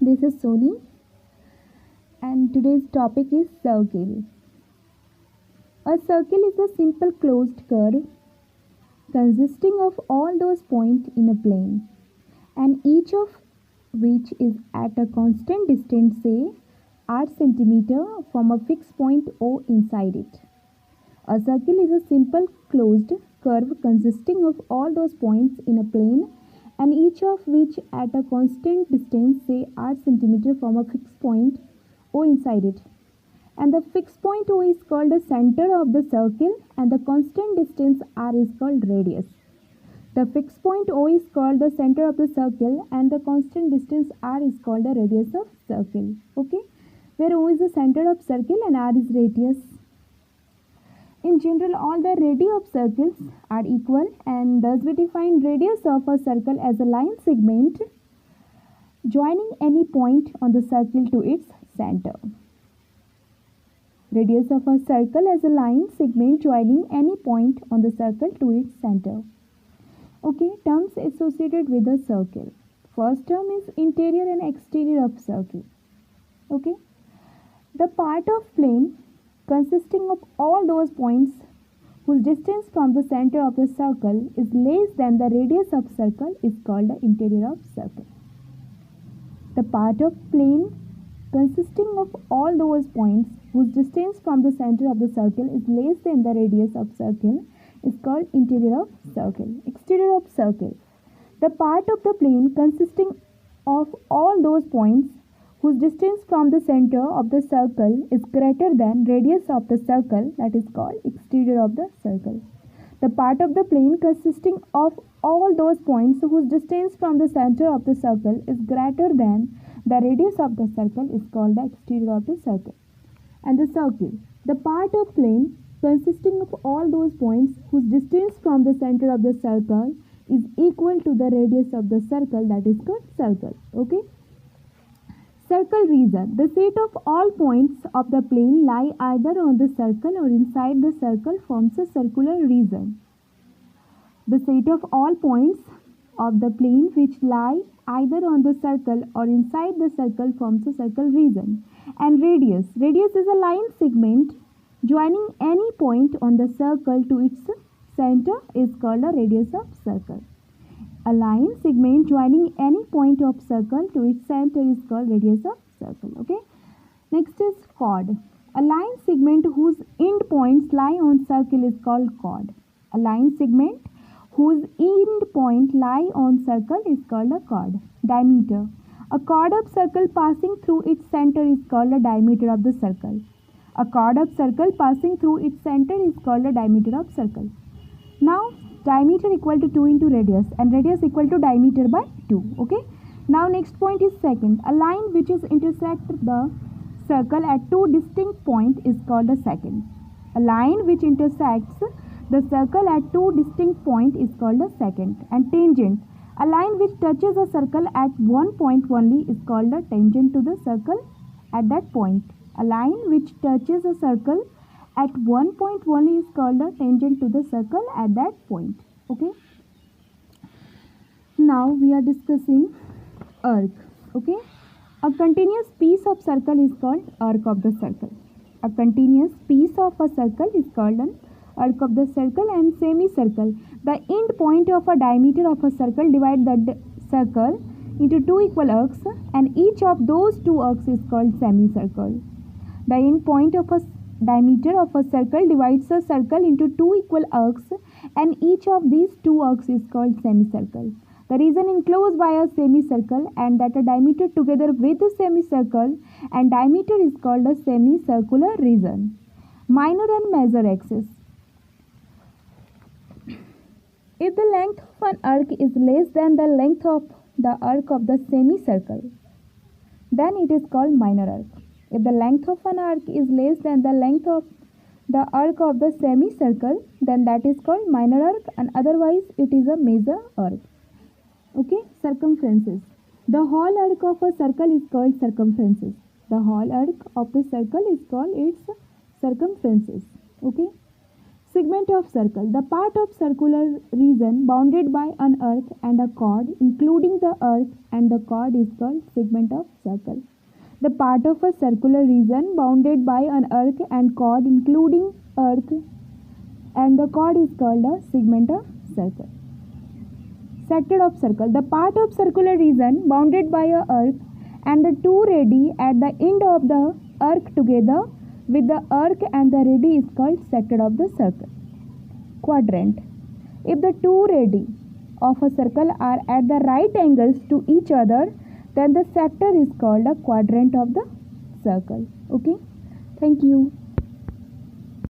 this is Soni and today's topic is circle. A circle is a simple closed curve consisting of all those points in a plane and each of which is at a constant distance say r centimeter from a fixed point O inside it. A circle is a simple closed curve consisting of all those points in a plane and each of which at a constant distance say r centimeter from a fixed point O inside it. And the fixed point O is called the center of the circle and the constant distance r is called radius. The fixed point O is called the center of the circle and the constant distance r is called the radius of circle. Okay, where O is the center of circle and r is radius. In general, all the radii of circles are equal and thus we define radius of a circle as a line segment joining any point on the circle to its center. Radius of a circle as a line segment joining any point on the circle to its center. Okay, terms associated with a circle. First term is interior and exterior of circle. Okay, the part of plane consisting of all those points whose distance from the center of the circle is less than the radius of circle is called the interior of circle. The part of plane consisting of all those points whose distance from the center of the circle is less than the radius of circle is called interior of circle. Exterior of circle. The part of the plane consisting of all those points whose distance from the center of the circle is greater than radius of the circle, that is called exterior of the circle. The part of the plane consisting of all those points whose distance from the center of the circle is greater than the radius of the circle is called the exterior of the circle. And the circle. The part of plane consisting of all those points whose distance from the center of the circle is equal to the radius of the circle, that is called circle. Okay. Circle region. The set of all points of the plane lie either on the circle or inside the circle forms a circular region. The set of all points of the plane which lie either on the circle or inside the circle forms a circle region. And radius. Radius is a line segment joining any point on the circle to its center is called a radius of circle. A line segment joining any point of circle to its center is called radius of circle. Okay. Next is chord. A line segment whose end points lie on circle is called chord. A line segment whose end point lie on circle is called a chord. Diameter. A chord of circle passing through its center is called a diameter of the circle. A chord of circle passing through its center is called a diameter of circle. Now diameter equal to 2 into radius and radius equal to diameter by 2. Okay. Now next point is second. A line which is intersect the circle at two distinct points is called a second. A line which intersects the circle at two distinct points is called a second. And tangent. A line which touches a circle at one point only is called a tangent to the circle at that point. A line which touches a circle at one point only is called a tangent to the circle at that point. Okay. Now we are discussing arc. Okay. A continuous piece of circle is called arc of the circle. A continuous piece of a circle is called an arc of the circle and semicircle. The end point of a diameter of a circle divide the circle into two equal arcs and each of those two arcs is called semicircle. The end point of a diameter of a circle divides a circle into two equal arcs and each of these two arcs is called semicircle. The region enclosed by a semicircle and that a diameter together with a semicircle and diameter is called a semicircular region. Minor and major axis. If the length of an arc is less than the length of the arc of the semicircle, then it is called minor arc. If the length of an arc is less than the length of the arc of the semicircle, then that is called minor arc and otherwise it is a major arc. Okay, circumferences. The whole arc of a circle is called circumferences. The whole arc of the circle is called its circumferences. Okay. Segment of circle. The part of circular region bounded by an arc and a chord, including the arc and the chord, is called segment of circle. The part of a circular region bounded by an arc and chord, including arc and the chord, is called a segment of circle. Sector of circle. The part of circular region bounded by a arc and the two radii at the end of the arc together with the arc and the radii is called sector of the circle. Quadrant. If the two radii of a circle are at the right angles to each other, then the sector is called a quadrant of the circle. Okay. Thank you.